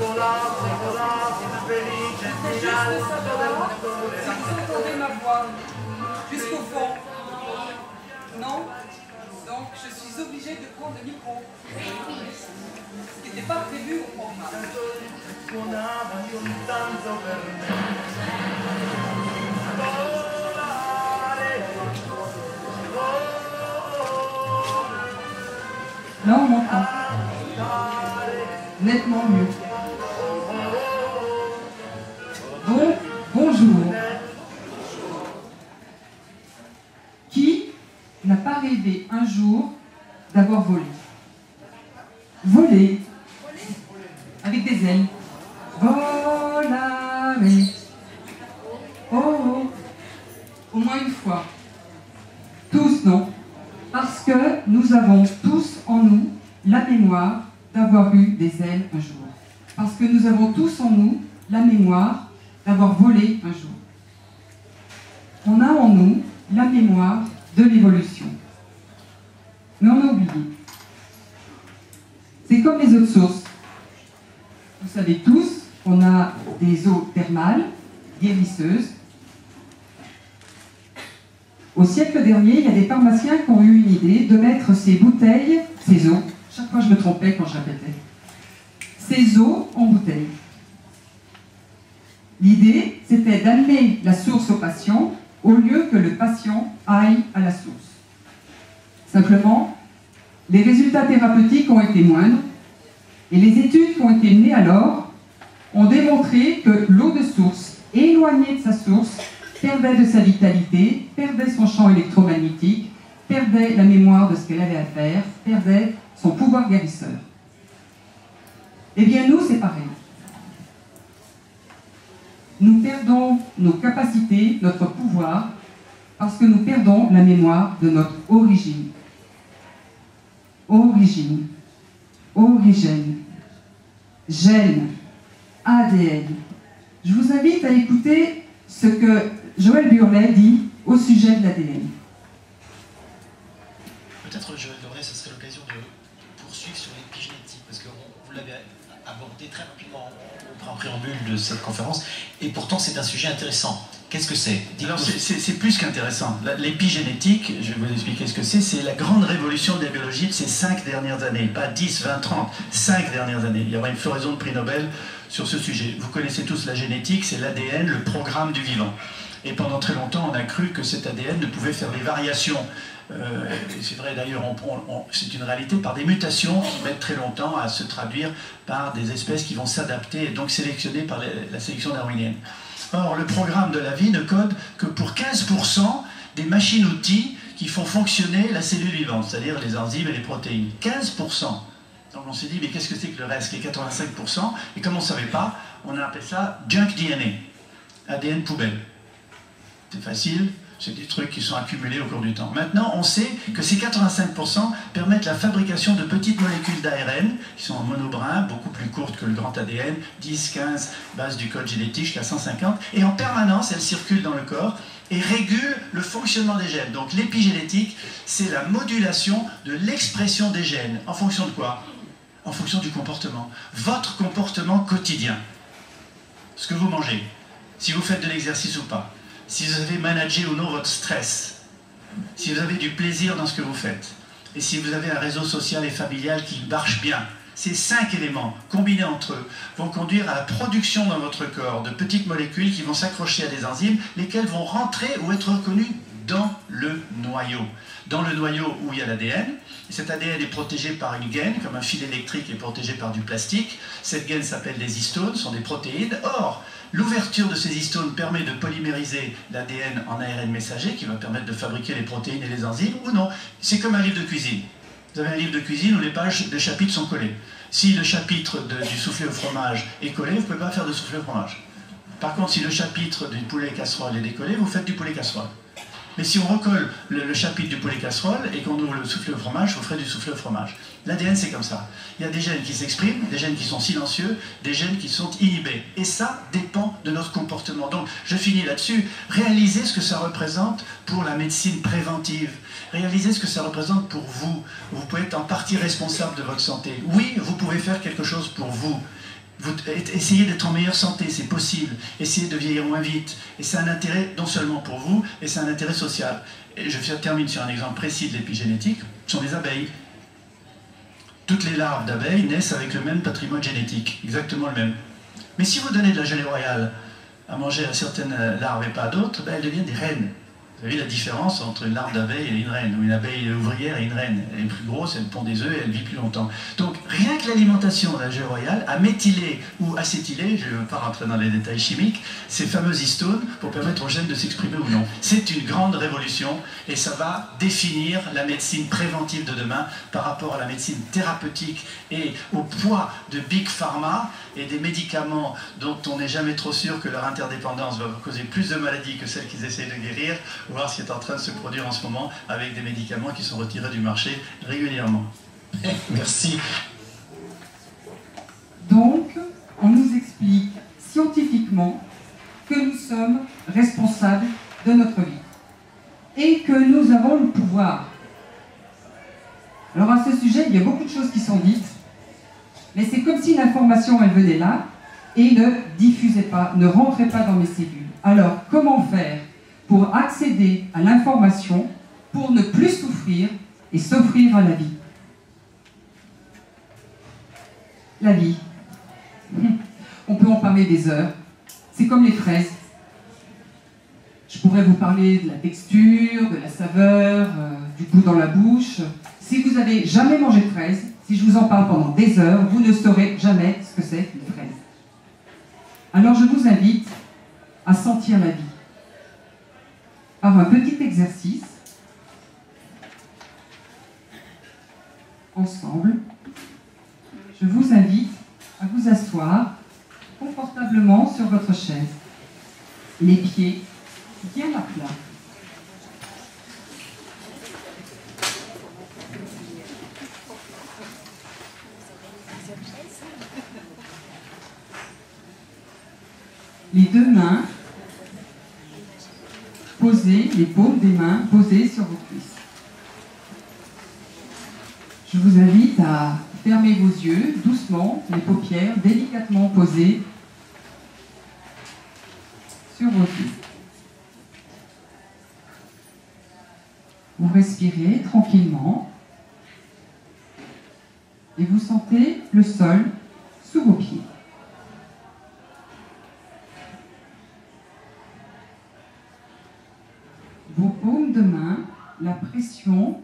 Si vous entendez ma voix jusqu'au fond, non? Donc je suis obligée de prendre le micro. Ce qui n'était pas prévu au programme. Là on m'entend. Nettement mieux. Donc, bonjour. Qui n'a pas rêvé un jour d'avoir volé? Voler avec des ailes. Volare. Oh, oh. Au moins une fois. Tous, non. Parce que nous avons tous en nous la mémoire d'avoir eu des ailes un jour. Parce que nous avons tous en nous la mémoire d'avoir volé un jour. On a en nous la mémoire de l'évolution. Mais on a oublié. C'est comme les eaux de source. Vous savez tous qu'on a des eaux thermales, guérisseuses. Au siècle dernier, il y a des pharmaciens qui ont eu une idée de mettre ces bouteilles, ces eaux, chaque fois je me trompais quand je répétais, ces eaux en bouteilles. L'idée, c'était d'amener la source au patient au lieu que le patient aille à la source. Simplement, les résultats thérapeutiques ont été moindres et les études qui ont été menées alors ont démontré que l'eau de source, éloignée de sa source, perdait de sa vitalité, perdait son champ électromagnétique, perdait la mémoire de ce qu'elle avait à faire, perdait son pouvoir guérisseur. Eh bien, nous, c'est pareil. Nous perdons nos capacités, notre pouvoir, parce que nous perdons la mémoire de notre origine. Origine, origine, gène, ADN. Je vous invite à écouter ce que Joël Burlet dit au sujet de l'ADN. Peut-être, Joël Burlet, ce serait l'occasion de poursuivre sur l'épigénétique, parce que vous l'avez abordé très rapidement en préambule de cette conférence, et pourtant c'est un sujet intéressant. Qu'est-ce que c'est? Alors c'est plus qu'intéressant. L'épigénétique, je vais vous expliquer ce que c'est la grande révolution de la biologie de ces 5 dernières années, pas 10, 20, 30, 5 dernières années. Il y aura une floraison de prix Nobel sur ce sujet. Vous connaissez tous la génétique, c'est l'ADN, le programme du vivant. Et pendant très longtemps, on a cru que cet ADN ne pouvait faire des variations. C'est vrai d'ailleurs, c'est une réalité, par des mutations qui mettent très longtemps à se traduire par des espèces qui vont s'adapter et donc sélectionnées par la sélection darwinienne. Or, le programme de la vie ne code que pour 15% des machines-outils qui font fonctionner la cellule vivante, c'est-à-dire les enzymes et les protéines. 15%. Donc on s'est dit, mais qu'est-ce que c'est que le reste, les 85%? Et comme on ne savait pas, on a appelé ça junk DNA, ADN poubelle. C'est facile, c'est des trucs qui sont accumulés au cours du temps. Maintenant, on sait que ces 85% permettent la fabrication de petites molécules d'ARN qui sont en monobrin, beaucoup plus courtes que le grand ADN, 10, 15 bases du code génétique jusqu'à 150, et en permanence, elles circulent dans le corps et régulent le fonctionnement des gènes. Donc l'épigénétique, c'est la modulation de l'expression des gènes. En fonction de quoi? En fonction du comportement. Votre comportement quotidien. Ce que vous mangez, si vous faites de l'exercice ou pas, si vous avez managé ou non votre stress, si vous avez du plaisir dans ce que vous faites, et si vous avez un réseau social et familial qui marche bien. Ces 5 éléments, combinés entre eux, vont conduire à la production dans votre corps de petites molécules qui vont s'accrocher à des enzymes, lesquelles vont rentrer ou être reconnues dans le noyau. Dans le noyau où il y a l'ADN, cet ADN est protégé par une gaine, comme un fil électrique est protégé par du plastique. Cette gaine s'appelle des histones, sont des protéines. Or, l'ouverture de ces histones permet de polymériser l'ADN en ARN messager, qui va permettre de fabriquer les protéines et les enzymes, ou non. C'est comme un livre de cuisine. Vous avez un livre de cuisine où les pages, les chapitres sont collés. Si le chapitre du soufflé au fromage est collé, vous ne pouvez pas faire de soufflé au fromage. Par contre, si le chapitre du poulet casserole est décollé, vous faites du poulet casserole. Mais si on recolle le chapitre du poulet casserole et qu'on ouvre le soufflé au fromage, vous ferez du soufflé au fromage. L'ADN, c'est comme ça. Il y a des gènes qui s'expriment, des gènes qui sont silencieux, des gènes qui sont inhibés. Et ça dépend de notre comportement. Donc, je finis là-dessus. Réalisez ce que ça représente pour la médecine préventive. Réalisez ce que ça représente pour vous. Vous pouvez être en partie responsable de votre santé. Oui, vous pouvez faire quelque chose pour vous. Essayez d'être en meilleure santé, c'est possible. Essayez de vieillir moins vite. Et c'est un intérêt non seulement pour vous, mais c'est un intérêt social. Et je termine sur un exemple précis de l'épigénétique, ce sont les abeilles. Toutes les larves d'abeilles naissent avec le même patrimoine génétique, exactement le même. Mais si vous donnez de la gelée royale à manger à certaines larves et pas à d'autres, ben elles deviennent des reines. Vous avez la différence entre une larve d'abeille et une reine, ou une abeille ouvrière et une reine. Elle est plus grosse, elle pond des œufs et elle vit plus longtemps. Donc rien que l'alimentation de la gelée royale a méthylé ou acétylé, je ne veux pas rentrer dans les détails chimiques, ces fameux histones pour permettre aux gènes de s'exprimer ou non. C'est une grande révolution et ça va définir la médecine préventive de demain par rapport à la médecine thérapeutique et au poids de Big Pharma et des médicaments dont on n'est jamais trop sûr que leur interdépendance va causer plus de maladies que celles qu'ils essayent de guérir, voir ce qui est en train de se produire en ce moment avec des médicaments qui sont retirés du marché régulièrement. Merci. Donc, on nous explique scientifiquement que nous sommes responsables de notre vie et que nous avons le pouvoir. Alors à ce sujet, il y a beaucoup de choses qui sont dites, mais c'est comme si l'information, elle venait là et ne diffusait pas, ne rentrait pas dans mes cellules. Alors, comment faire pour accéder à l'information, pour ne plus souffrir et s'offrir à la vie? La vie. On peut en parler des heures. C'est comme les fraises. Je pourrais vous parler de la texture, de la saveur, du goût dans la bouche. Si vous n'avez jamais mangé de fraises, si je vous en parle pendant des heures, vous ne saurez jamais ce que c'est qu'une fraise. Alors je vous invite à sentir la vie par un petit exercice ensemble. Je vous invite à vous asseoir confortablement sur votre chaise, les pieds bien à plat. Les deux mains posées, les paumes des mains posées sur vos cuisses. Je vous invite à fermer vos yeux doucement, les paupières délicatement posées sur vos cuisses. Vous respirez tranquillement et vous sentez le sol sous vos pieds. Vos paumes de main, la pression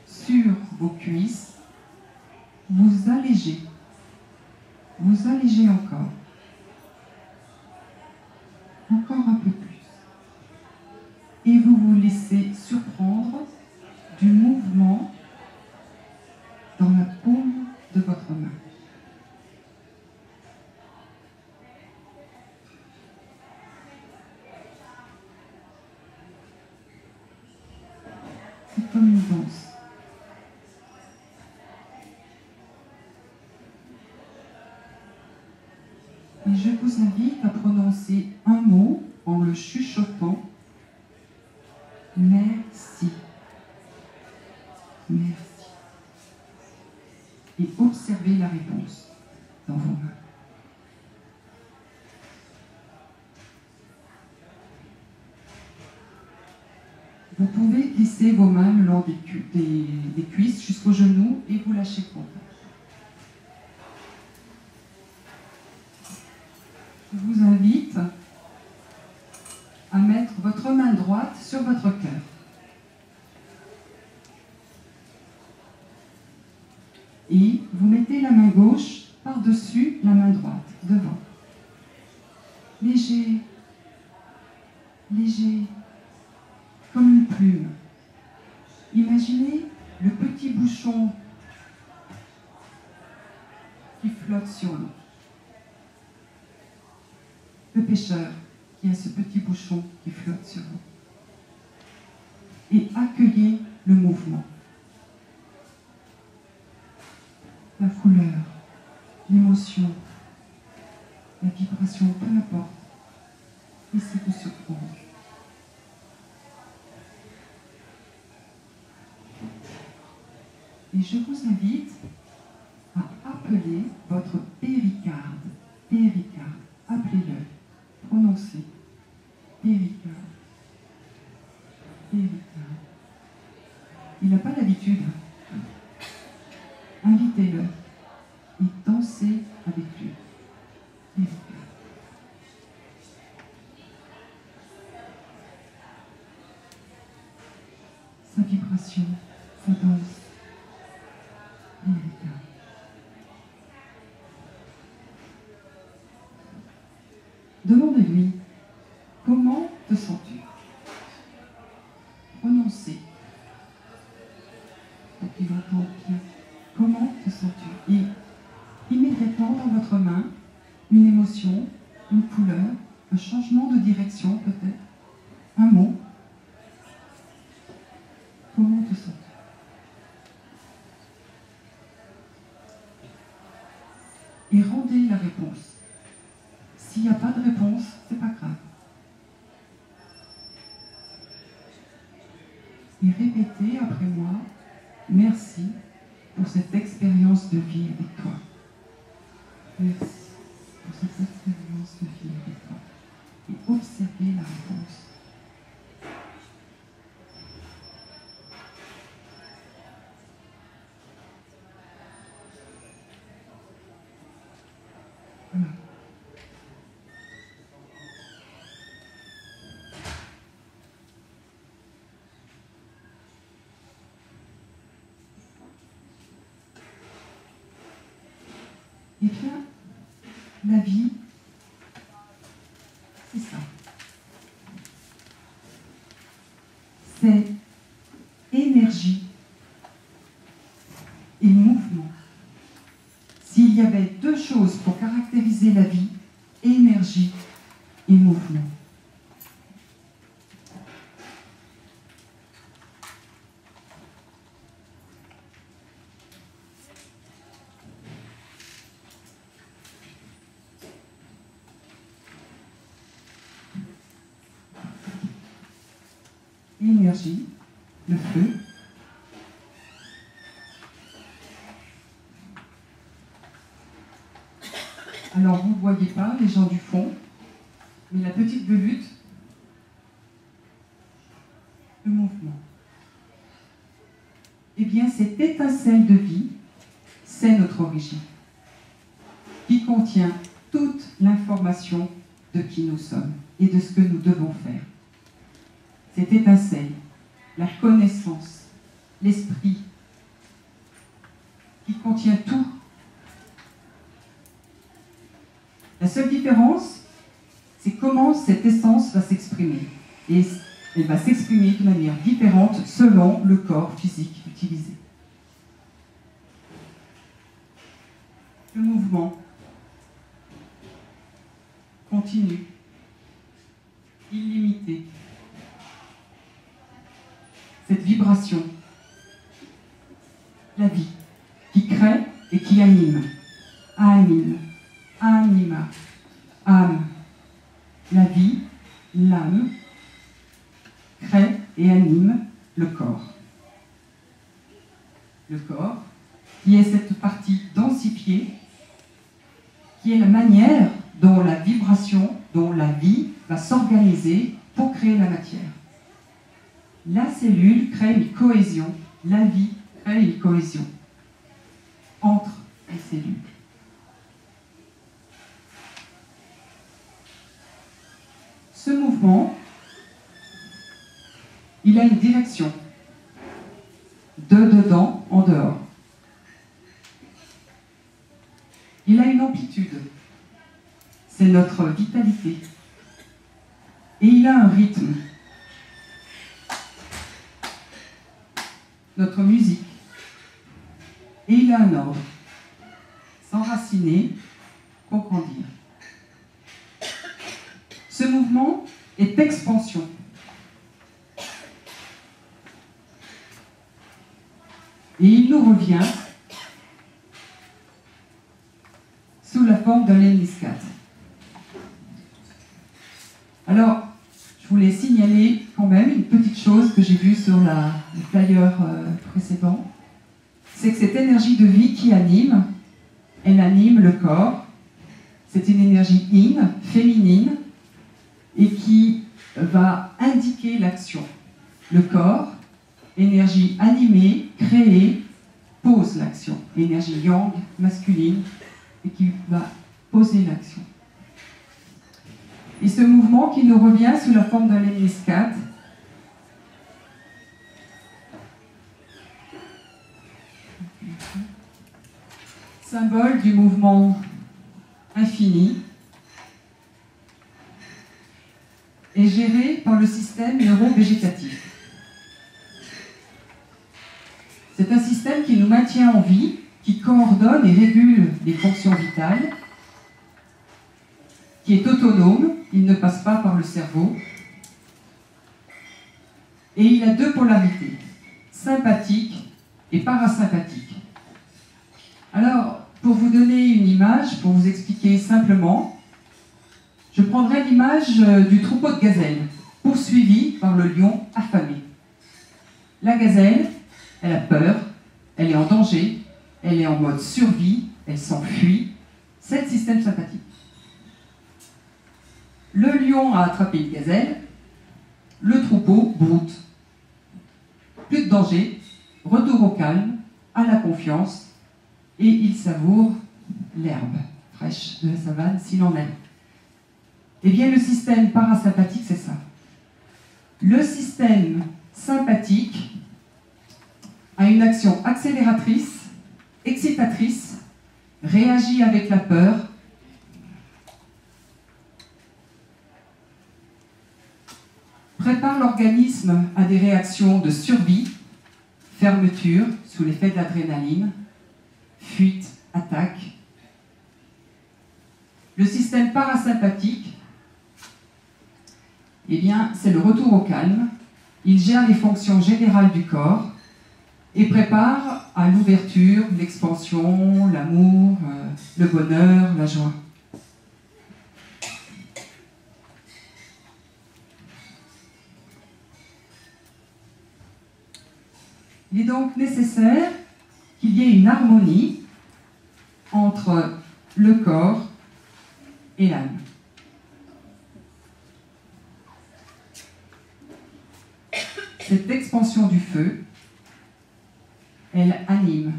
sur vos cuisses, vous allégez encore un peu plus. Et vous vous laissez surprendre du mouvement dans la paume de votre main. C'est comme une danse. Et je vous invite à prononcer un mot en le chuchotant. Merci. Merci. Et observez la réponse dans vos mains. Vous pouvez glisser vos mains le long des cuisses jusqu'aux genoux et vous lâchez complètement. Je vous invite à mettre votre main droite sur votre cœur. Et vous mettez la main gauche par-dessus la main droite, devant. Léger, léger, comme une plume. Imaginez le petit bouchon qui flotte sur l'eau. Le pêcheur qui a ce petit bouchon qui flotte sur l'eau. Et accueillez le mouvement. La couleur, l'émotion, la vibration, peu importe. Laissez-vous surprendre. Et je vous invite à appeler votre péricarde. Erika, appelez-le, prononcez. Erika, Erika. Il n'a pas l'habitude. Invitez-le et dansez avec lui. Erika. Sa vibration, sa danse. Erika. Demandez-lui, comment te sens-tu? Prononcez, pour qu'il entende bien. Comment te sens-tu? Et immédiatement dans votre main, une émotion, une couleur, un changement de direction peut-être, un mot. Comment te sens-tu? Et rendez la réponse. S'il n'y a pas de réponse, c'est pas grave. Et répétez après moi, merci pour cette expérience de vie avec toi. Merci pour cette expérience de vie avec toi. Et observez la réponse. Voilà. Eh bien, la vie, c'est ça. C'est énergie et mouvement. S'il y avait deux choses pour caractériser la vie, énergie et mouvement. Énergie, le feu. Alors vous ne voyez pas les gens du fond, mais la petite volute, le mouvement. Eh bien, cette étincelle de vie, c'est notre origine, qui contient toute l'information de qui nous sommes et de ce que nous devons faire. Cette étincelle, la connaissance, l'esprit, qui contient tout. La seule différence, c'est comment cette essence va s'exprimer. Et elle va s'exprimer de manière différente selon le corps physique utilisé. Le mouvement continu, illimité. Cette vibration, la vie, qui crée et qui anime, anime, anima, âme. La vie, l'âme, crée et anime le corps. Le corps, qui est cette partie densifiée, qui est la manière dont la vibration, dont la vie va s'organiser pour créer la matière. La cellule crée une cohésion, la vie crée une cohésion entre les cellules. Ce mouvement, il a une direction, de dedans en dehors. Il a une amplitude, c'est notre vitalité. Et il a un rythme. Notre musique. Et il a un ordre. S'enraciner pour grandir. Ce mouvement est expansion. Et il nous revient sous la forme d'un lemniscate. Alors, je voulais signaler quand même une petite chose que j'ai vue sur le flyer précédent, c'est que cette énergie de vie qui anime, elle anime le corps, C'est une énergie yin, féminine, et qui va indiquer l'action. Le corps, énergie animée, créée, pose l'action. Énergie yang, masculine, et qui va poser l'action. Et ce mouvement qui nous revient sous la forme d'un lemniscate, symbole du mouvement infini, est géré par le système neurovégétatif. C'est un système qui nous maintient en vie, qui coordonne et régule les fonctions vitales, qui est autonome, il ne passe pas par le cerveau, et il a deux polarités, sympathique et parasympathique. Alors, pour vous donner une image, pour vous expliquer simplement, je prendrai l'image du troupeau de gazelles, poursuivi par le lion affamé. La gazelle, elle a peur, elle est en danger, elle est en mode survie, elle s'enfuit, c'est le système sympathique. Le lion a attrapé une gazelle, le troupeau broute. Plus de danger, retour au calme, à la confiance, et il savoure l'herbe fraîche de la savane s'il en est. Eh bien, le système parasympathique, c'est ça. Le système sympathique a une action accélératrice, excitatrice, réagit avec la peur, prépare l'organisme à des réactions de survie, fermeture sous l'effet de l'adrénaline, fuite, attaque. Le système parasympathique, eh bien, c'est le retour au calme. Il gère les fonctions générales du corps et prépare à l'ouverture, l'expansion, l'amour, le bonheur, la joie. Il est donc nécessaire qu'il y ait une harmonie entre le corps et l'âme. Cette expansion du feu, elle anime.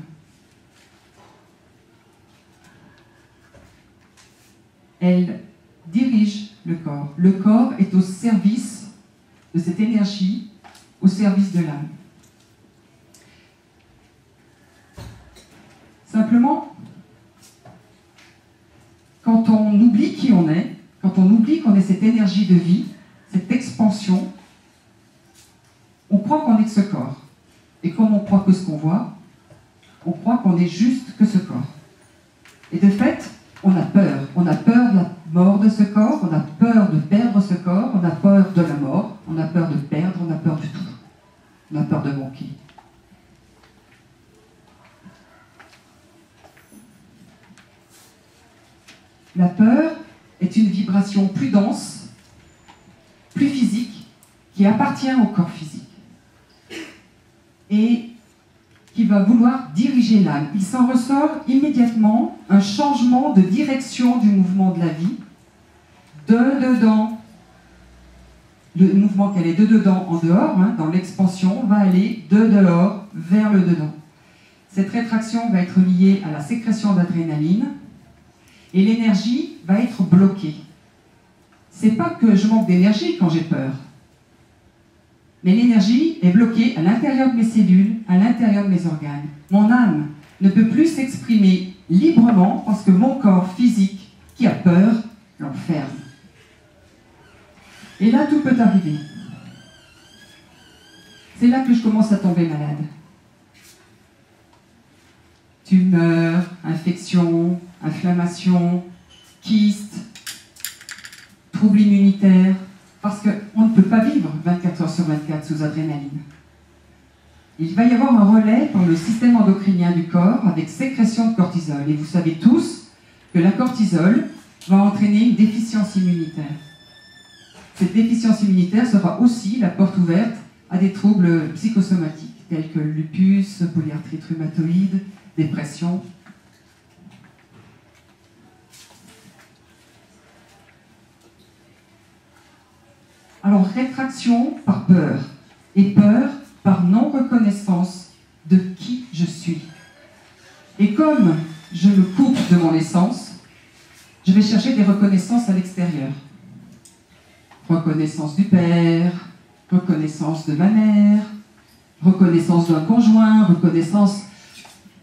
Elle dirige le corps. Le corps est au service de cette énergie, au service de l'âme. Simplement, quand on oublie qui on est, quand on oublie qu'on est cette énergie de vie, cette expansion, on croit qu'on est que ce corps. Et comme on croit que ce qu'on voit, on croit qu'on est juste que ce corps. Et de fait, on a peur. On a peur de la mort de ce corps, on a peur de perdre ce corps, on a peur de la mort, on a peur de perdre, on a peur de tout. On a peur de manquer. La peur est une vibration plus dense, plus physique, qui appartient au corps physique et qui va vouloir diriger l'âme. Il s'en ressort immédiatement un changement de direction du mouvement de la vie, de dedans. Le mouvement qu'elle est de dedans en dehors, dans l'expansion, va aller de dehors vers le dedans. Cette rétraction va être liée à la sécrétion d'adrénaline, et l'énergie va être bloquée. C'est pas que je manque d'énergie quand j'ai peur, mais l'énergie est bloquée à l'intérieur de mes cellules, à l'intérieur de mes organes. Mon âme ne peut plus s'exprimer librement parce que mon corps physique, qui a peur, l'enferme. Et là, tout peut arriver. C'est là que je commence à tomber malade. Tumeur, infection, inflammation, kyste, troubles immunitaires, parce qu'on ne peut pas vivre 24 heures sur 24 sous adrénaline. Il va y avoir un relais par le système endocrinien du corps avec sécrétion de cortisol. Et vous savez tous que la cortisol va entraîner une déficience immunitaire. Cette déficience immunitaire sera aussi la porte ouverte à des troubles psychosomatiques, tels que le lupus, polyarthrite rhumatoïde, dépression. Alors rétraction par peur, et peur par non-reconnaissance de qui je suis. Et comme je me coupe de mon essence, je vais chercher des reconnaissances à l'extérieur. Reconnaissance du père, reconnaissance de ma mère, reconnaissance d'un conjoint, reconnaissance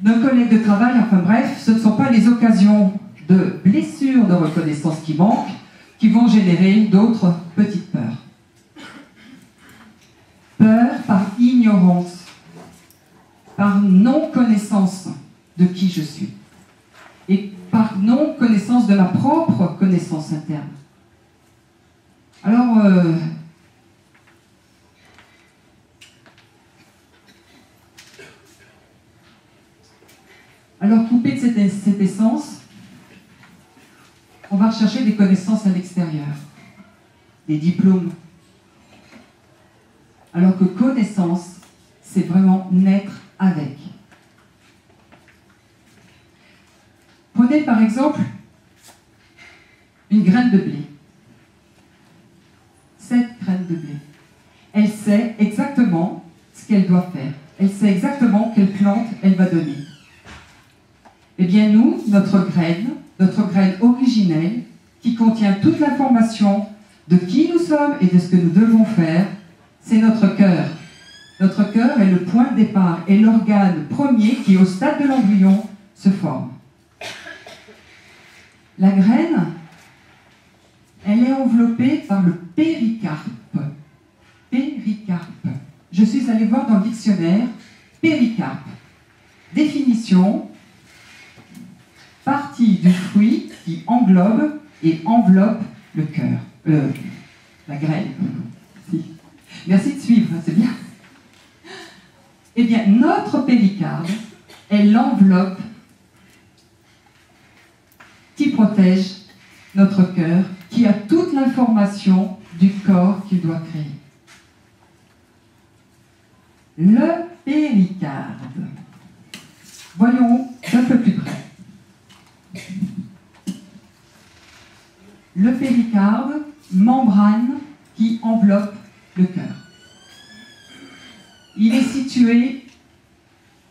d'un collègue de travail, enfin bref, ce ne sont pas les occasions de blessures de reconnaissance qui manquent, qui vont générer d'autres petites peurs. Peur par ignorance, par non-connaissance de qui je suis, et par non-connaissance de ma propre connaissance interne. Alors coupé de cette essence, on va rechercher des connaissances à l'extérieur, des diplômes. Alors que connaissance, c'est vraiment naître avec. Prenez par exemple une graine de blé. Cette graine de blé. Elle sait exactement ce qu'elle doit faire. Elle sait exactement quelle plante elle va donner. Eh bien nous, notre graine originelle, qui contient toute l'information de qui nous sommes et de ce que nous devons faire, c'est notre cœur. Notre cœur est le point de départ et l'organe premier qui, au stade de l'embryon, se forme. La graine, elle est enveloppée par le péricarpe. Péricarpe. Je suis allée voir dans le dictionnaire péricarpe. Définition, partie du fruit qui englobe et enveloppe le cœur. La graine. Merci de suivre, c'est bien. Eh bien, notre péricarpe est l'enveloppe qui protège notre cœur, qui a toute l'information du corps qu'il doit créer. Le péricarpe. Voyons d'un peu plus près. Le péricarpe, membrane qui enveloppe le cœur. Il est situé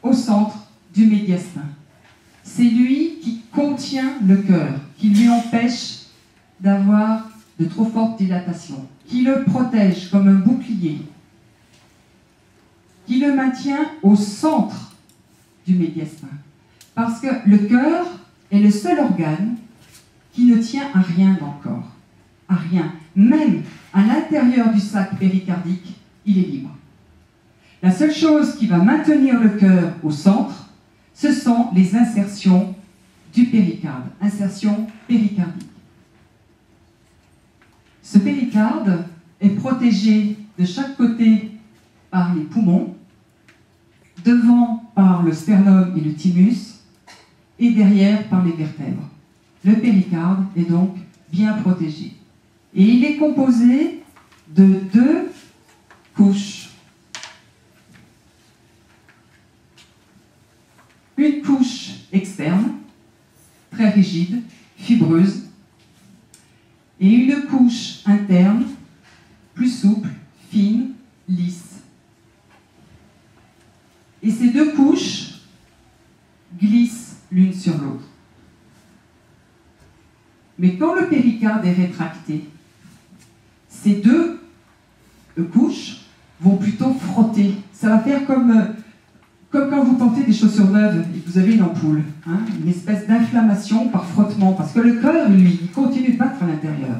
au centre du médiastin. C'est lui qui contient le cœur, qui lui empêche d'avoir de trop fortes dilatations, qui le protège comme un bouclier, qui le maintient au centre du médiastin. Parce que le cœur est le seul organe qui ne tient à rien dans le corps. À rien. Même à l'intérieur du sac péricardique, il est libre. La seule chose qui va maintenir le cœur au centre, ce sont les insertions du péricarde, insertions péricardiques. Ce péricarde est protégé de chaque côté par les poumons, devant par le sternum et le thymus, et derrière par les vertèbres. Le péricarde est donc bien protégé. Et il est composé de 2 couches. Une couche externe, très rigide, fibreuse, et une couche interne, plus souple, fine, lisse. Et ces 2 couches glissent l'une sur l'autre. Mais quand le péricarde est rétracté, ces 2 couches vont plutôt frotter. Ça va faire comme quand vous portez des chaussures neuves et que vous avez une ampoule, hein, une espèce d'inflammation par frottement, parce que le cœur, lui, il continue de battre à l'intérieur.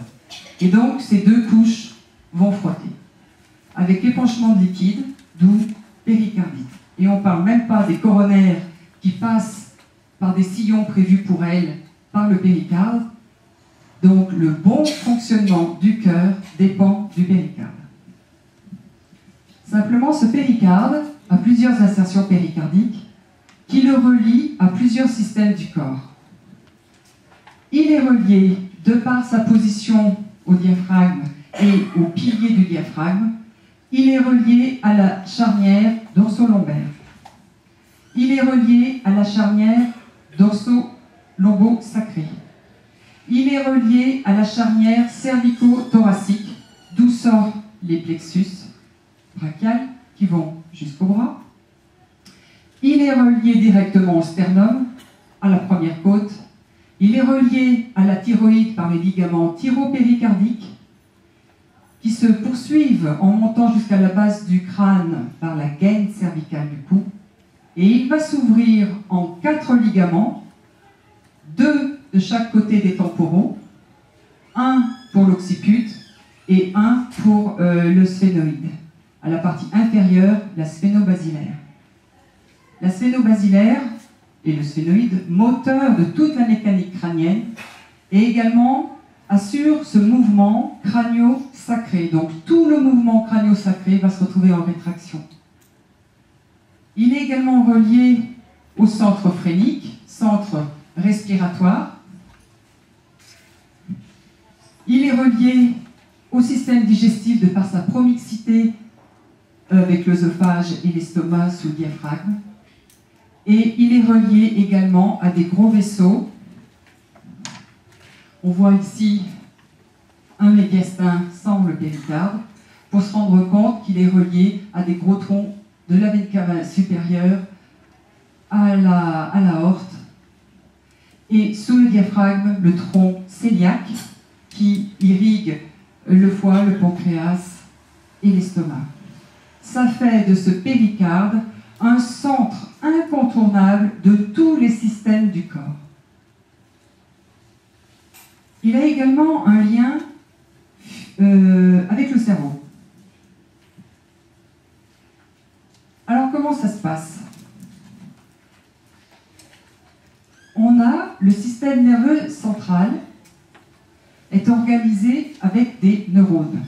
Et donc, ces 2 couches vont frotter, avec épanchement de liquide, d'où péricardite. Et on ne parle même pas des coronaires qui passent par des sillons prévus pour elles par le péricarde. Donc, le bon fonctionnement du cœur dépend du péricarde. Simplement, ce péricarde a plusieurs insertions péricardiques qui le relient à plusieurs systèmes du corps. Il est relié, de par sa position au diaphragme et au pilier du diaphragme, il est relié à la charnière dorso-lombaire. Il est relié à la charnière dorso-lombo-sacrée. Il est relié à la charnière cervico-thoracique, d'où sort les plexus brachiales qui vont jusqu'au bras. Il est relié directement au sternum, à la première côte. Il est relié à la thyroïde par les ligaments thyropéricardiques qui se poursuivent en montant jusqu'à la base du crâne par la gaine cervicale du cou. Et il va s'ouvrir en 4 ligaments, 2 de chaque côté des temporaux, un pour l'occiput et un pour le sphénoïde, à la partie inférieure, la sphénobasilaire. La sphénobasilaire et le sphénoïde, moteur de toute la mécanique crânienne, et également assure ce mouvement crânio-sacré. Donc tout le mouvement crânio-sacré va se retrouver en rétraction. Il est également relié au centre phrénique, centre respiratoire. Il est relié au système digestif de par sa promixité avec l'œsophage et l'estomac sous le diaphragme. Et il est relié également à des gros vaisseaux. On voit ici un médiastin sans le péricarde, pour se rendre compte qu'il est relié à des gros troncs de la veine cavale supérieure à l'aorte. Et sous le diaphragme, le tronc cœliaque qui irrigue le foie, le pancréas et l'estomac. Ça fait de ce péricarde un centre incontournable de tous les systèmes du corps. Il a également un lien avec le cerveau. Alors comment ça se passe? On a le système nerveux central est organisé avec des neurones,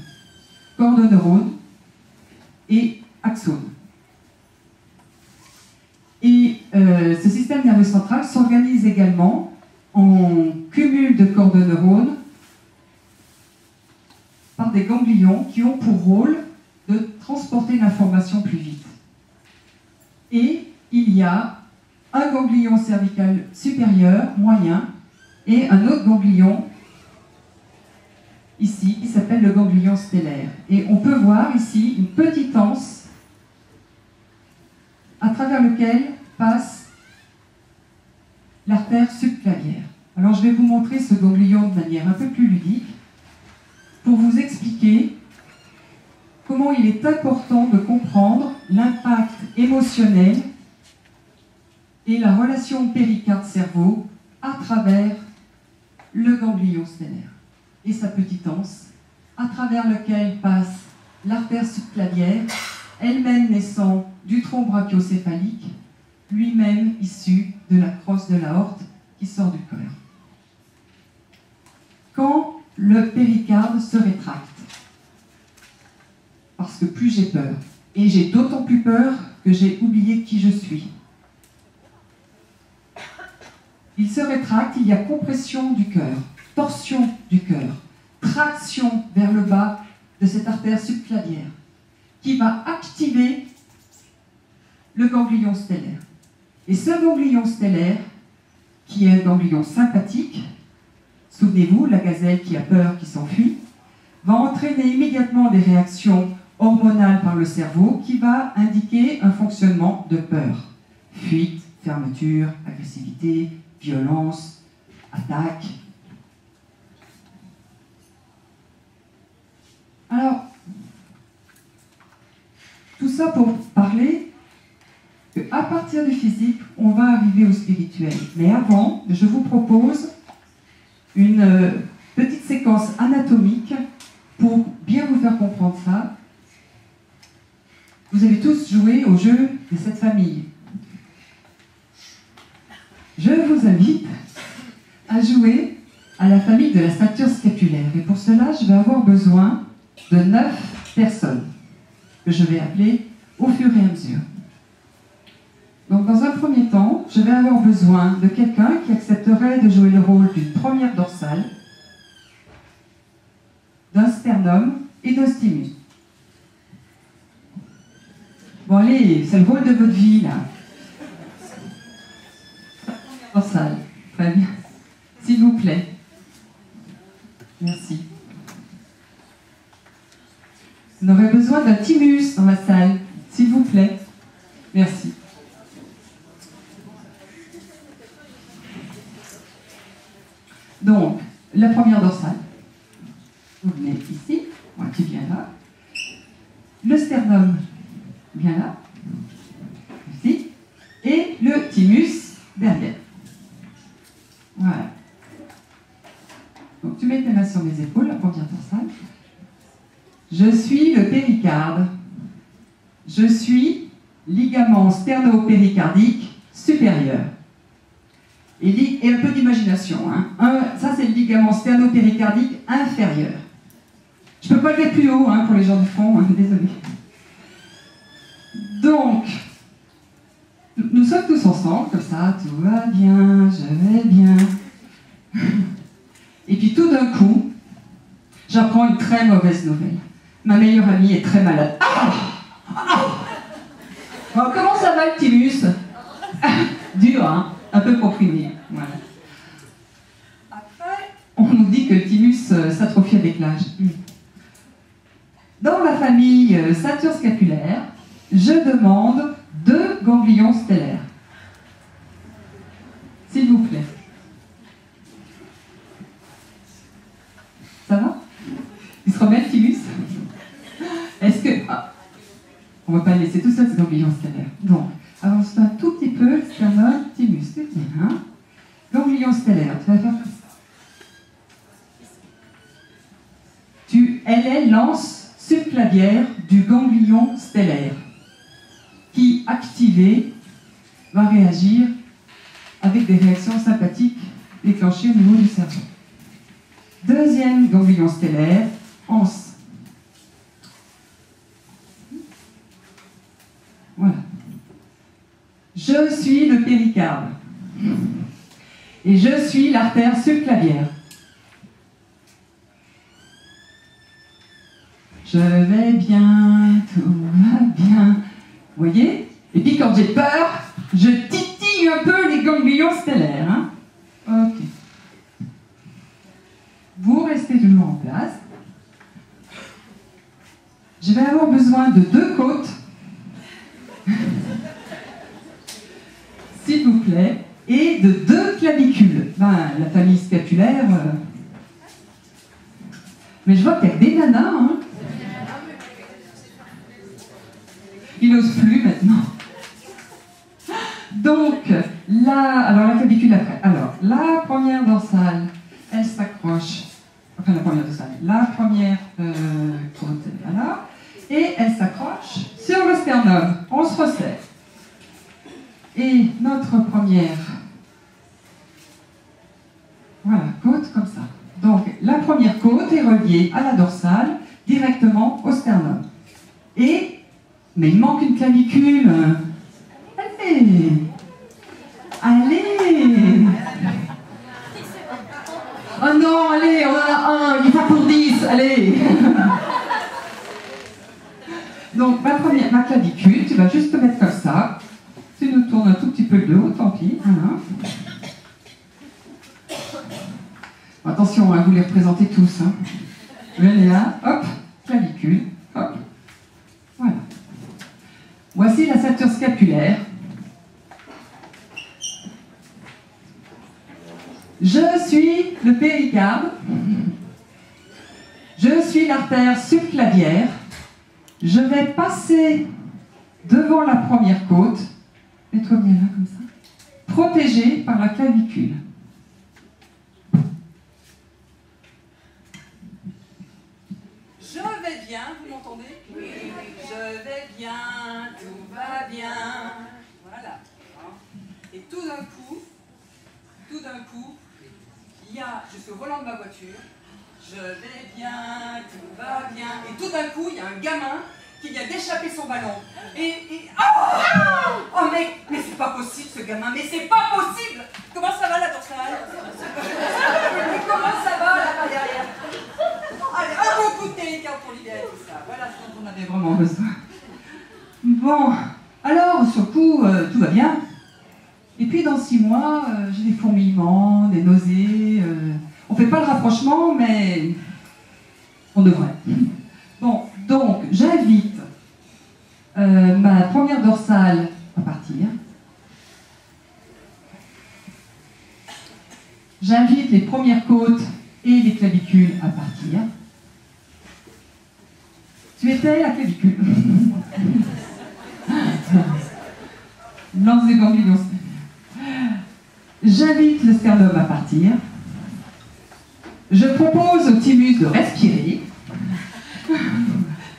chordoneurones et axones. Et ce système nerveux central s'organise également en cumul de chordoneurones par des ganglions qui ont pour rôle de transporter l'information plus vite. Et il y a un ganglion cervical supérieur, moyen, et un autre ganglion ici, qui s'appelle le ganglion stellaire. Et on peut voir ici une petite anse à travers lequel passe l'artère subclavière. Alors je vais vous montrer ce ganglion de manière un peu plus ludique pour vous expliquer comment il est important de comprendre l'impact émotionnel et la relation péricarde-cerveau à travers le ganglion stellaire et sa petite anse, à travers lequel passe l'artère subclavière, elle-même naissant du tronc brachiocéphalique, lui-même issu de la crosse de l'aorte qui sort du cœur. Quand le péricarde se rétracte, parce que plus j'ai peur, et j'ai d'autant plus peur que j'ai oublié qui je suis. Il se rétracte, il y a compression du cœur, torsion du cœur, traction vers le bas de cette artère subclavière, qui va activer le ganglion stellaire. Et ce ganglion stellaire, qui est un ganglion sympathique, souvenez-vous, la gazelle qui a peur, qui s'enfuit, va entraîner immédiatement des réactions hormonales par le cerveau qui va indiquer un fonctionnement de peur. Fuite, fermeture, agressivité, violence, attaque. Alors, tout ça pour parler qu'à partir du physique, on va arriver au spirituel. Mais avant, je vous propose une petite séquence anatomique pour bien vous faire comprendre ça. Vous avez tous joué au jeu de cette famille. Je vous invite à jouer à la famille de la ceinture scapulaire. Et pour cela, je vais avoir besoin de 9 personnes que je vais appeler au fur et à mesure. Donc, dans un premier temps, je vais avoir besoin de quelqu'un qui accepterait de jouer le rôle d'une première dorsale, d'un sternum et d'un stimulus. Bon, allez, c'est le rôle de votre vie, là. Dorsale, très bien. S'il vous plaît. Merci. On aurait besoin d'un thymus dans la salle, s'il vous plaît. Merci. Donc, la première dorsale. Vous venez ici, moi tu viens là. Le sternum vient là, ici. Et le thymus derrière. Voilà. Donc tu mets tes mains sur mes épaules, la première dorsale. Je suis le péricarde. Je suis ligament sterno-péricardique supérieur. Et un peu d'imagination. Hein. Ça, c'est le ligament sterno-péricardique inférieur. Je ne peux pas le mettre plus haut pour les gens du fond, désolé. Donc, nous sommes tous ensemble, comme ça, tout va bien, je vais bien. Et puis tout d'un coup, j'apprends une très mauvaise nouvelle. Ma meilleure amie est très malade. Alors, comment ça va le thymus? Dur, hein? Un peu comprimé. Voilà. Après, on nous dit que le thymus s'atrophie avec l'âge. Dans la famille ceinture-scapulaire, je demande 2 ganglions stellaires. S'il vous plaît. Ça va? Il se remet le thymus? Est-ce que... Ah, on ne va pas le laisser tout seul, ce ganglion stellaire. Donc, avance-toi un tout petit peu, sternum, thymus, c'est bien. Ganglion stellaire, tu vas faire comme ça. Elle est l'anse subclavière du ganglion stellaire, qui, activé, va réagir avec des réactions sympathiques déclenchées au niveau du cerveau. Deuxième ganglion stellaire, anse. Voilà. Je suis le péricarde. Et je suis l'artère subclavière. Je vais bien, tout va bien. Vous voyez? Et puis quand j'ai peur, je titille un peu les ganglions stellaires. Hein? Ok. Vous restez toujours en place. Je vais avoir besoin de 2 côtes. S'il vous plaît. Et de 2 clavicules. Ben, la famille scapulaire... Mais je vois qu'il y a des nanas, hein. Il n'ose plus maintenant. Donc, alors la clavicule après. Alors, la première dorsale, elle s'accroche. Enfin, la première dorsale. La première côte, voilà. Et elle s'accroche sur le sternum. On se resserre. Et notre première, voilà, côte comme ça. Donc, la première côte est reliée à la dorsale, directement au sternum. Mais il manque une clavicule. Allez! Allez! Oh non, allez, on en a un, il va pour 10, allez! Donc, ma clavicule, tu vas juste te mettre comme ça. Tu nous tournes un tout petit peu de haut, tant pis. Voilà. Attention, vous les représentez tous. Hein. Venez là, hop, clavicule, hop. Voilà. Voici la ceinture scapulaire. Je suis le péricarde. Je suis l'artère subclavière. Je vais passer devant la première côte. Mets-toi bien là, comme ça. Protégé par la clavicule. Je vais bien, vous m'entendez? Oui. Je vais bien, tout va bien. Voilà. Et tout d'un coup, je suis au volant de ma voiture. Je vais bien, tout va bien. Et tout d'un coup, il y a un gamin qui vient d'échapper son ballon. Oh mais c'est pas possible ce gamin, mais c'est pas possible. Comment ça va la dorsale? Comment ça va là-bas derrière? Allez, un bon coup de télécarte pour libérer tout ça. Voilà ce dont on avait vraiment besoin. Bon, alors sur le coup, tout va bien. Et puis dans 6 mois, j'ai des fourmillements, des nausées. On fait pas le rapprochement, mais on devrait. Bon, Donc, j'invite ma première dorsale à partir. J'invite les premières côtes et les clavicules à partir. Tu étais la clavicule. Lance des ganglions. J'invite le sternum à partir. Je propose au thymus de respirer.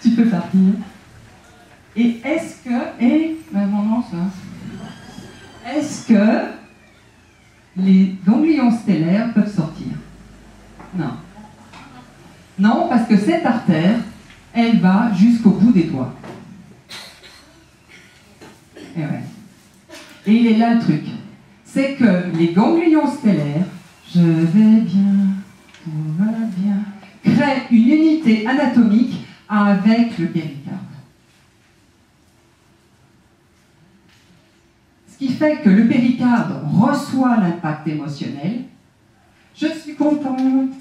Tu peux partir. Et est-ce que... Est-ce que les ganglions stellaires peuvent sortir? Non. Non, parce que cette artère, elle va jusqu'au bout des doigts. Et ouais. Et il est là le truc. C'est que les ganglions stellaires, je vais bien, tout va bien, créent une unité anatomique avec le péricarde. Ce qui fait que le péricarde reçoit l'impact émotionnel. Je suis contente,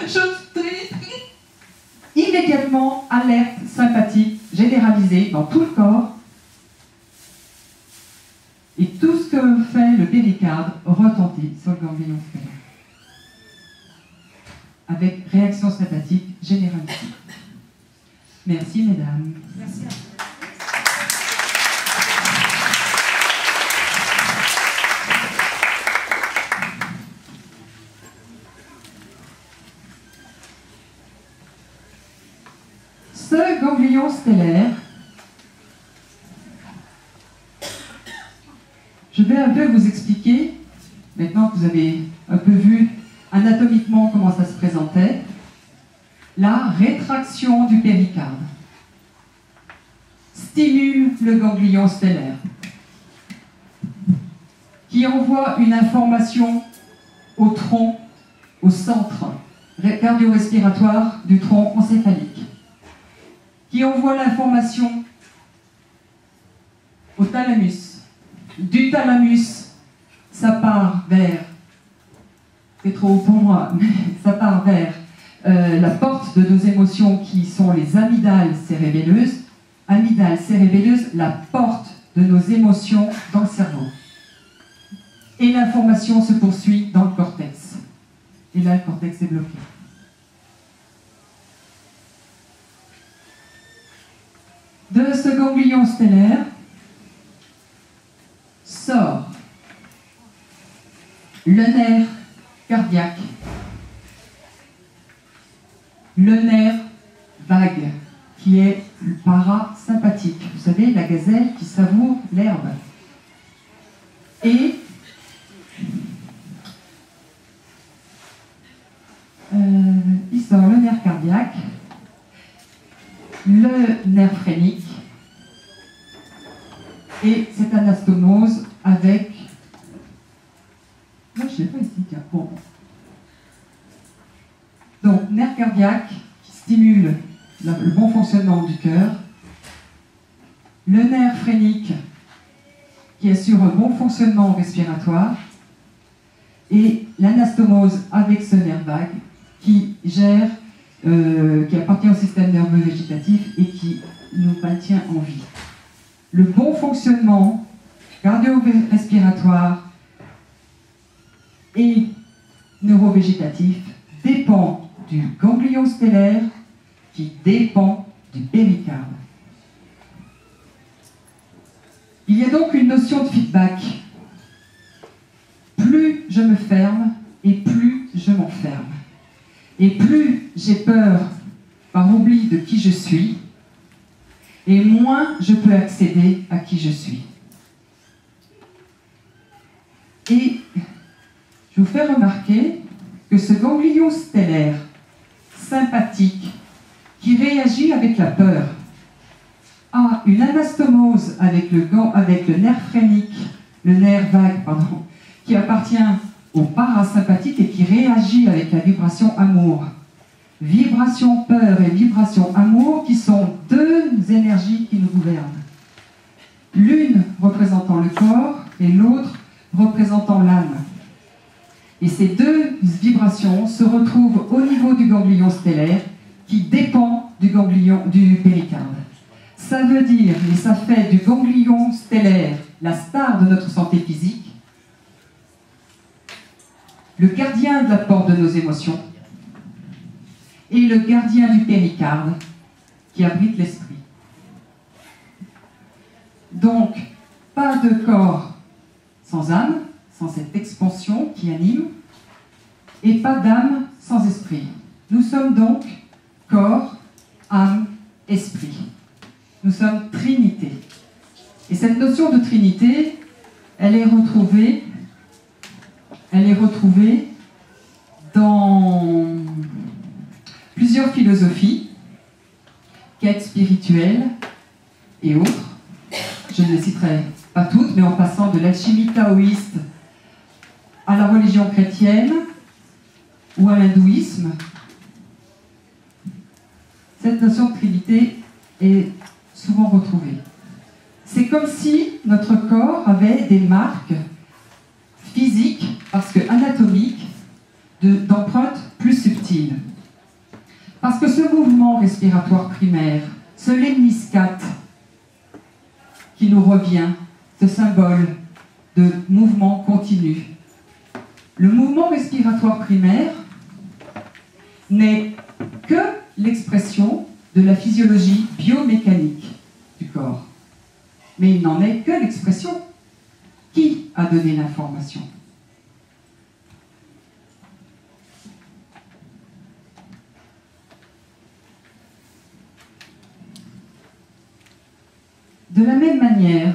je suis triste. Immédiatement, alerte sympathique généralisée dans tout le corps. Et tout ce que fait le péricarde retentit sur le ganglion stellaire. Avec réaction sympathique généralisée. Merci, mesdames. Merci. Ce ganglion stellaire, je vais un peu vous expliquer, maintenant que vous avez un peu vu anatomiquement comment ça se présentait, la rétraction du péricarde stimule le ganglion stellaire qui envoie une information au tronc, au centre cardio-respiratoire du tronc encéphalique, qui envoie l'information au thalamus. Du thalamus, ça part vers, c'est trop haut pour moi, mais ça part vers la porte de nos émotions qui sont les amygdales cérébelleuses. Amygdale cérébelleuse, la porte de nos émotions dans le cerveau. Et l'information se poursuit dans le cortex. Et là, le cortex est bloqué. De ce ganglion stellaire sort le nerf cardiaque, le nerf vague, qui est le parasympathique. Vous savez, la gazelle qui savoure l'herbe. Et il sort le nerf cardiaque, le nerf phrénique et cette anastomose avec... Là, je ne sais pas ici, tiens. Bon. Donc, nerf cardiaque qui stimule le bon fonctionnement du cœur, le nerf phrénique qui assure un bon fonctionnement respiratoire et l'anastomose avec ce nerf vague qui gère, qui appartient au système nerveux végétatif et qui nous maintient en vie. Le bon fonctionnement cardio-respiratoire et neurovégétatif dépend du ganglion stellaire qui dépend du péricarde. Il y a donc une notion de feedback. Plus je me ferme et plus je m'enferme. Et plus j'ai peur par oubli de qui je suis, et moins je peux accéder à qui je suis. Et je vous fais remarquer que ce ganglion stellaire sympathique qui réagit avec la peur a une anastomose avec le nerf phrénique, le nerf vague, pardon, qui appartient au parasympathique et qui réagit avec la vibration amour. Vibration peur et vibration amour qui sont deux énergies qui nous gouvernent. L'une représentant le corps et l'autre représentant l'âme. Et ces deux vibrations se retrouvent au niveau du ganglion stellaire qui dépend du ganglion du péricarde. Ça veut dire, et ça fait du ganglion stellaire la star de notre santé physique, le gardien de la porte de nos émotions et le gardien du péricarde qui abrite l'esprit. Donc, pas de corps sans âme, sans cette expansion qui anime, et pas d'âme sans esprit. Nous sommes donc corps, âme, esprit. Nous sommes Trinité. Et cette notion de Trinité, elle est retrouvée dans plusieurs philosophies, quêtes spirituelles et autres. Je ne les citerai pas toutes, mais en passant de l'alchimie taoïste à la religion chrétienne ou à l'hindouisme, cette notion de Trinité est souvent retrouvée. C'est comme si notre corps avait des marques physiques, parce que anatomiques, d'empreintes plus subtiles. Parce que ce mouvement respiratoire primaire, ce lemniscate qui nous revient, ce symbole de mouvement continu, le mouvement respiratoire primaire n'est que l'expression de la physiologie biomécanique du corps. Mais il n'en est que l'expression. Qui a donné l'information? De la même manière,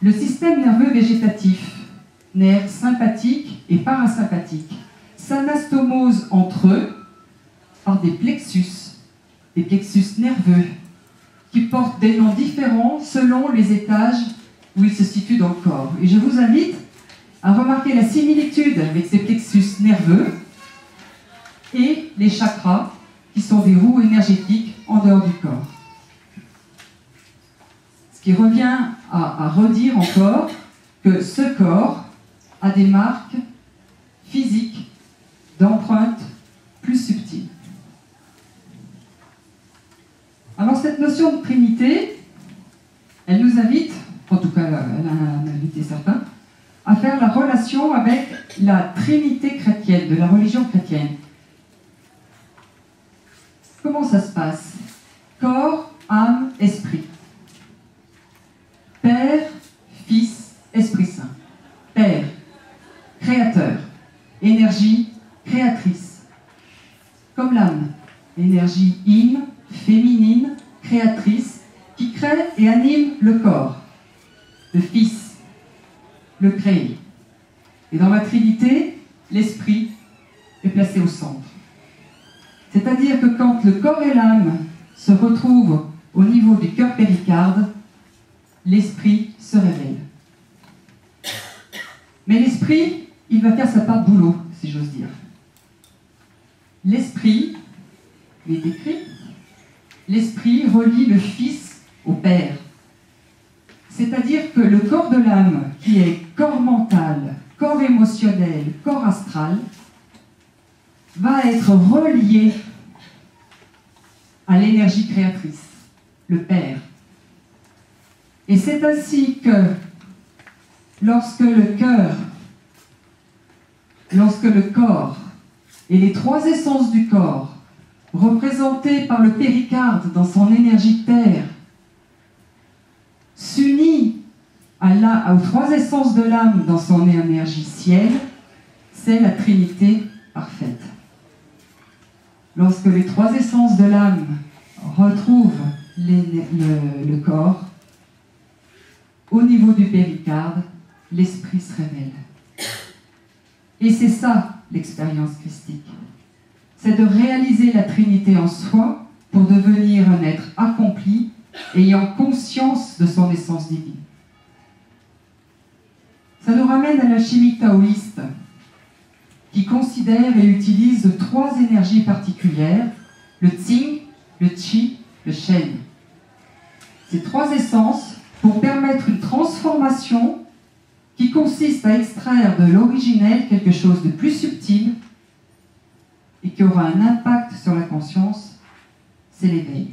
le système nerveux végétatif, nerfs sympathiques et parasympathiques, s'anastomose entre eux par des plexus nerveux, qui portent des noms différents selon les étages où ils se situent dans le corps. Et je vous invite à remarquer la similitude avec ces plexus nerveux et les chakras, qui sont des roues énergétiques en dehors du corps. Ce qui revient à redire encore que ce corps a des marques physiques d'empreintes plus subtiles. Alors cette notion de Trinité, elle nous invite, en tout cas elle a invité certains, à faire la relation avec la Trinité chrétienne, de la religion chrétienne. Comment ça se passe? Corps, âme, esprit. Père, Fils, Esprit Saint. Père, créateur. Énergie, créatrice. Comme l'âme, énergie yin, féminine, créatrice, qui crée et anime le corps. Le Fils, le créé. Et dans la Trinité, l'esprit est placé au centre. C'est-à-dire que quand le corps et l'âme se retrouvent au niveau du cœur péricarde, l'esprit se révèle. Mais l'esprit, il va faire sa part de boulot, si j'ose dire. L'esprit, il est écrit, l'esprit relie le Fils au Père. C'est-à-dire que le corps de l'âme, qui est corps mental, corps émotionnel, corps astral, va être relié à l'énergie créatrice, le Père. Et c'est ainsi que lorsque le corps et les trois essences du corps, représentées par le péricarde dans son énergie terre, s'unit aux trois essences de l'âme dans son énergie ciel, c'est la Trinité parfaite. Lorsque les trois essences de l'âme retrouvent le corps, au niveau du péricarde, l'esprit se révèle. Et c'est ça l'expérience christique. C'est de réaliser la Trinité en soi pour devenir un être accompli, ayant conscience de son essence divine. Ça nous ramène à la chimie taoïste, qui considère et utilise trois énergies particulières, le Tsing, le Qi, le Shen. Ces trois essences pour permettre une transformation qui consiste à extraire de l'originel quelque chose de plus subtil et qui aura un impact sur la conscience c'est l'éveil.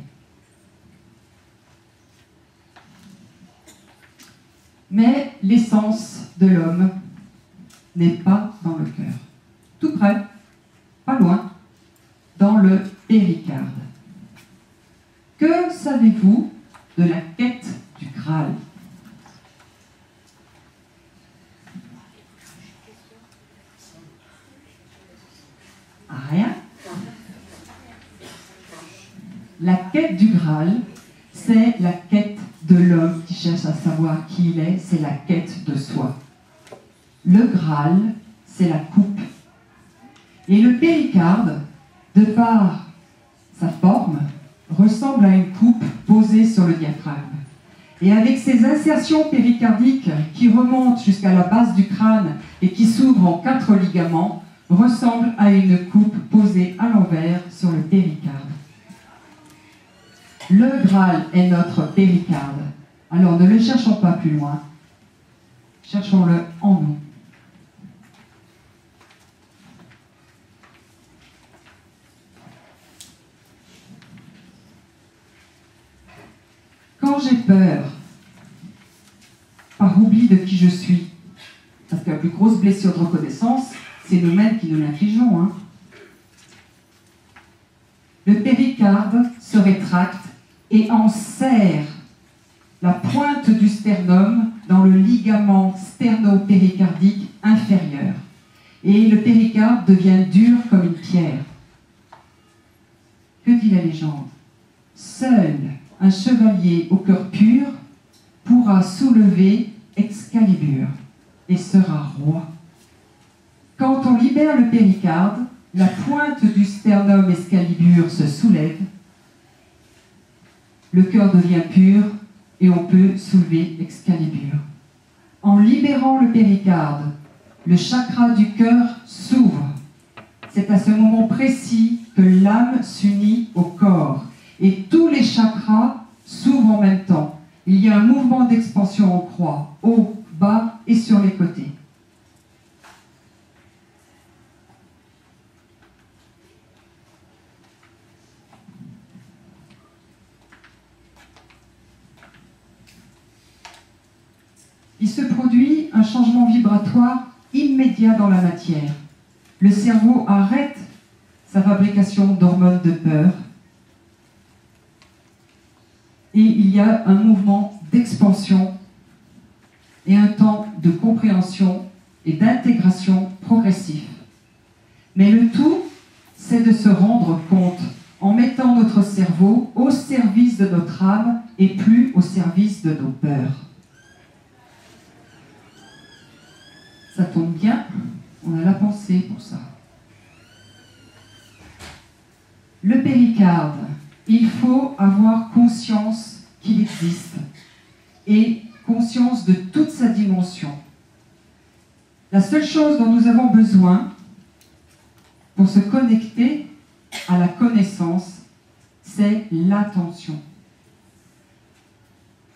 Mais l'essence de l'homme n'est pas dans le cœur. Tout près, pas loin, dans le péricarde. Que savez-vous de la quête du Graal? Rien. La quête du Graal, c'est la quête de l'homme qui cherche à savoir qui il est, c'est la quête de soi. Le Graal, c'est la coupe. Et le péricarde, de par sa forme, ressemble à une coupe posée sur le diaphragme. Et avec ses insertions péricardiques qui remontent jusqu'à la base du crâne et qui s'ouvrent en 4 ligaments, ressemble à une coupe posée à l'envers sur le péricarde. Le Graal est notre péricarde. Alors ne le cherchons pas plus loin, cherchons-le en nous. Quand j'ai peur, par oubli de qui je suis, parce que la plus grosse blessure de reconnaissance, c'est nous-mêmes qui nous l'infligeons. Hein. Le péricarde se rétracte et en serre la pointe du sternum dans le ligament sternopéricardique inférieur. Et le péricarde devient dur comme une pierre. Que dit la légende? Seul un chevalier au cœur pur pourra soulever Excalibur et sera roi. Quand on libère le péricarde, la pointe du sternum Excalibur se soulève, le cœur devient pur et on peut soulever Excalibur. En libérant le péricarde, le chakra du cœur s'ouvre. C'est à ce moment précis que l'âme s'unit au corps et tous les chakras s'ouvrent en même temps. Il y a un mouvement d'expansion en croix, haut, bas et sur les côtés. Il se produit un changement vibratoire immédiat dans la matière. Le cerveau arrête sa fabrication d'hormones de peur et il y a un mouvement d'expansion et un temps de compréhension et d'intégration progressif. Mais le tout, c'est de se rendre compte en mettant notre cerveau au service de notre âme et plus au service de nos peurs. Ça tombe bien, on a la pensée pour ça. Le péricarde, il faut avoir conscience qu'il existe et conscience de toute sa dimension. La seule chose dont nous avons besoin pour se connecter à la connaissance, c'est l'attention.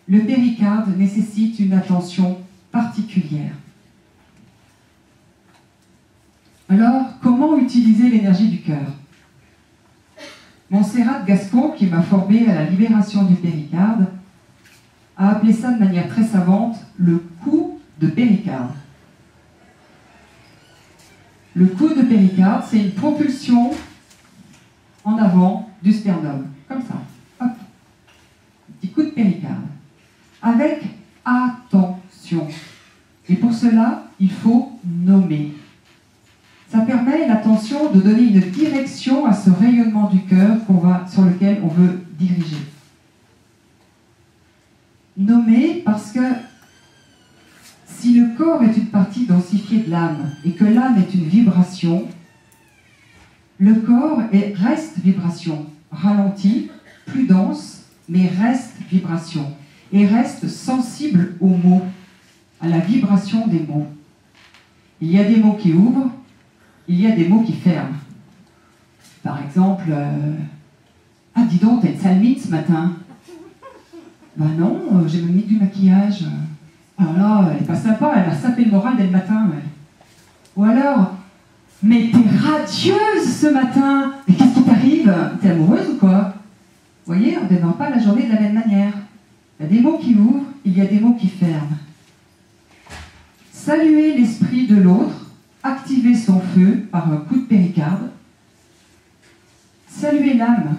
Le péricarde nécessite une attention particulière. Alors, comment utiliser l'énergie du cœur? Montserrat Gascon, qui m'a formé à la libération du péricarde, a appelé ça de manière très savante le coup de péricarde. Le coup de péricarde, c'est une propulsion en avant du sternum, comme ça. Hop. Un petit coup de péricarde. Avec attention. Et pour cela, il faut nommer. Ça permet l'attention de donner une direction à ce rayonnement du cœur sur lequel on veut diriger. Nommer parce que si le corps est une partie densifiée de l'âme et que l'âme est une vibration, le corps reste vibration, ralenti, plus dense, mais reste vibration et reste sensible aux mots, à la vibration des mots. Il y a des mots qui ouvrent, il y a des mots qui ferment. Par exemple, ah dis donc, t'as une sale mine ce matin. Ben non, j'ai même mis du maquillage. Alors là, elle est pas sympa, elle m'a sapé le moral dès le matin. Ouais. Ou alors, mais t'es radieuse ce matin. Mais qu'est-ce qui t'arrive? T'es amoureuse ou quoi? voyez, on ne démarre pas la journée de la même manière. Il y a des mots qui ouvrent, il y a des mots qui ferment. Saluer l'esprit de l'autre, activer son feu par un coup de péricarde. Saluer l'âme,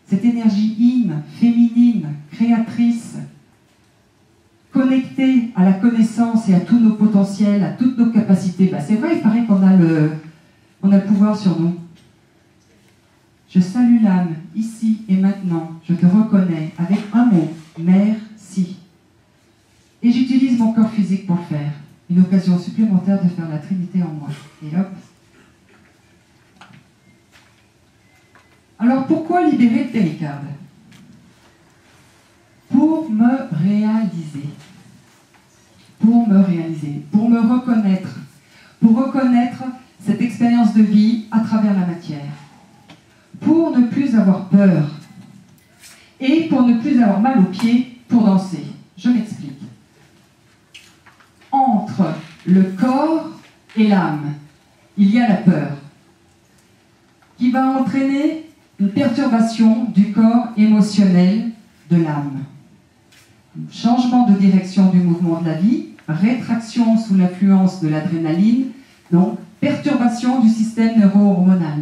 cette énergie yin, féminine, créatrice, connectée à la connaissance et à tous nos potentiels, à toutes nos capacités. Ben, c'est vrai, il paraît qu'on a le pouvoir sur nous. Je salue l'âme, ici et maintenant, je te reconnais, avec un mot, merci. Et j'utilise mon corps physique pour le faire. Une occasion supplémentaire de faire la Trinité en moi. Et hop. Alors pourquoi libérer le péricarde? Pour me réaliser. Pour me réaliser. Pour me reconnaître. Pour reconnaître cette expérience de vie à travers la matière. Pour ne plus avoir peur. Et pour ne plus avoir mal aux pieds pour danser. Je m'explique. Entre le corps et l'âme, il y a la peur, qui va entraîner une perturbation du corps émotionnel de l'âme. Changement de direction du mouvement de la vie, rétraction sous l'influence de l'adrénaline, donc perturbation du système neuro-hormonal,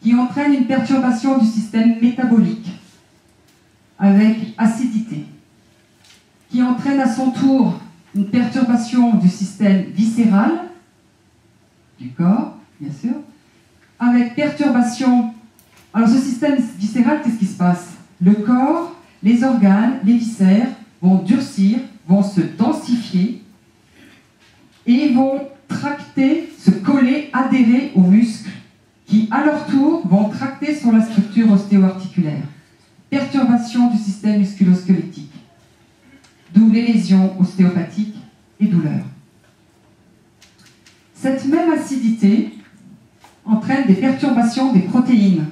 qui entraîne une perturbation du système métabolique, avec acidité, qui entraîne à son tour une perturbation du système viscéral, du corps, bien sûr, avec perturbation. Alors ce système viscéral, qu'est-ce qui se passe? Le corps, les organes, les viscères vont durcir, vont se densifier et vont tracter, se coller, adhérer aux muscles qui, à leur tour, vont tracter sur la structure ostéo-articulaire. Perturbation du système musculo-squelettique. D'où les lésions ostéopathiques et douleurs. Cette même acidité entraîne des perturbations des protéines,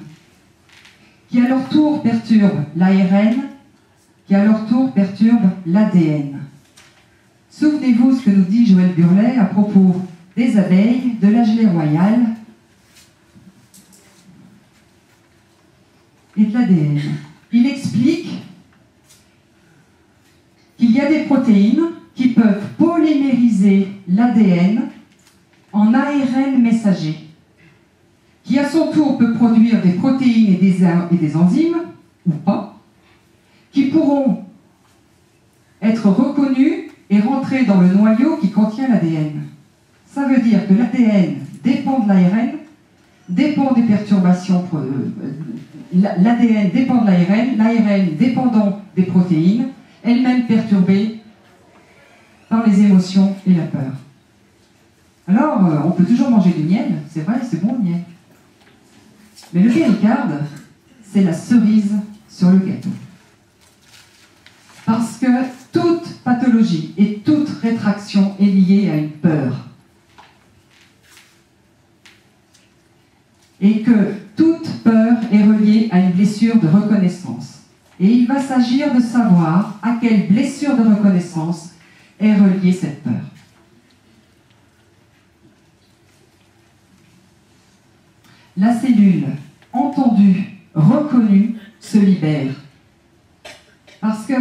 qui à leur tour perturbent l'ARN, qui à leur tour perturbent l'ADN. Souvenez-vous ce que nous dit Joël Burlet à propos des abeilles, de la gelée royale et de l'ADN. Il explique qu'il y a des protéines qui peuvent polymériser l'ADN en ARN messager, qui à son tour peut produire des protéines et des enzymes, ou pas, qui pourront être reconnues et rentrer dans le noyau qui contient l'ADN. Ça veut dire que l'ADN dépend de l'ARN, dépend des perturbations, l'ADN dépend de l'ARN dépendant des protéines, elle-même perturbée par les émotions et la peur. Alors, on peut toujours manger du miel, c'est vrai, c'est bon le miel. Mais le péricarde, c'est la cerise sur le gâteau. Parce que toute pathologie et toute rétraction est liée à une peur. Et que toute peur est reliée à une blessure de reconnaissance. Et il va s'agir de savoir à quelle blessure de reconnaissance est reliée cette peur. La cellule, entendue, reconnue, se libère. Parce que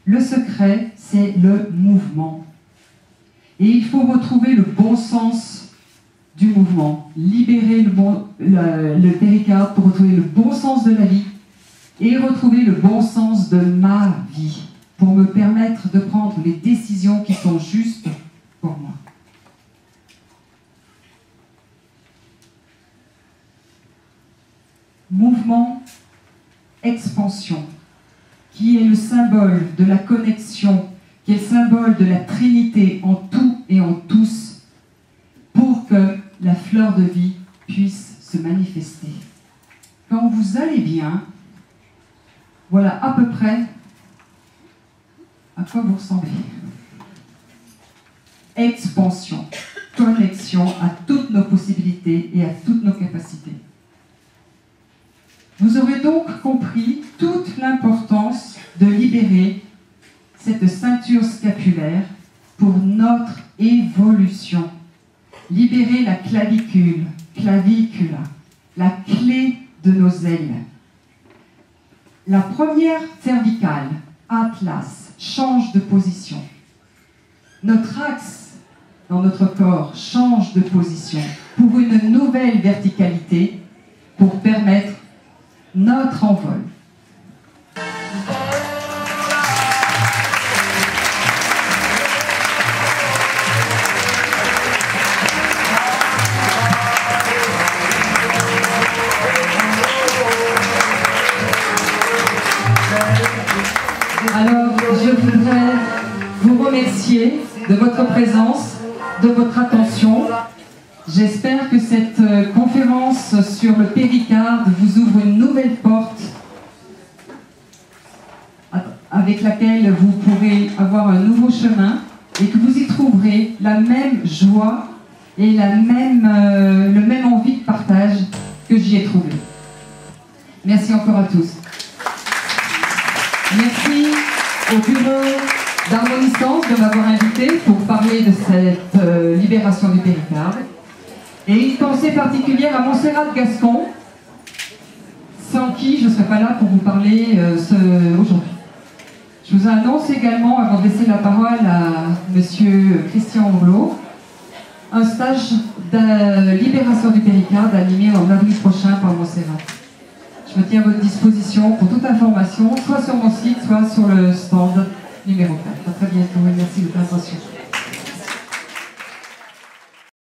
le secret, c'est le mouvement. Et il faut retrouver le bon sens du mouvement. Libérer le péricarde pour retrouver le bon sens de la vie et retrouver le bon sens de ma vie pour me permettre de prendre les décisions qui sont justes pour moi. Mouvement, expansion, qui est le symbole de la connexion, qui est le symbole de la Trinité en tout et en tous, pour que la fleur de vie puisse se manifester. Quand vous allez bien, voilà à peu près à quoi vous ressemblez. Expansion, connexion à toutes nos possibilités et à toutes nos capacités. Vous aurez donc compris toute l'importance de libérer cette ceinture scapulaire pour notre évolution. Libérer la clavicula, la clé de nos ailes. La première cervicale, Atlas, change de position. Notre axe dans notre corps change de position pour une nouvelle verticalité, pour permettre notre envol. Alors, je voudrais vous remercier de votre présence, de votre attention. J'espère que cette conférence sur le péricarde vous ouvre une nouvelle porte avec laquelle vous pourrez avoir un nouveau chemin et que vous y trouverez la même joie et le même envie de partage que j'y ai trouvé. Merci encore à tous. Merci au bureau d'harmonisance de m'avoir invité pour parler de cette libération du péricarde. Et une pensée particulière à Montserrat Gascon, sans qui je ne serais pas là pour vous parler aujourd'hui. Je vous annonce également, avant de laisser la parole à M. Christian Ourlot, un stage de libération du péricarde animé en avril prochain par Montserrat. Je me tiens à votre disposition pour toute information, soit sur mon site, soit sur le stand numéro 4. À très bientôt et merci de votre attention.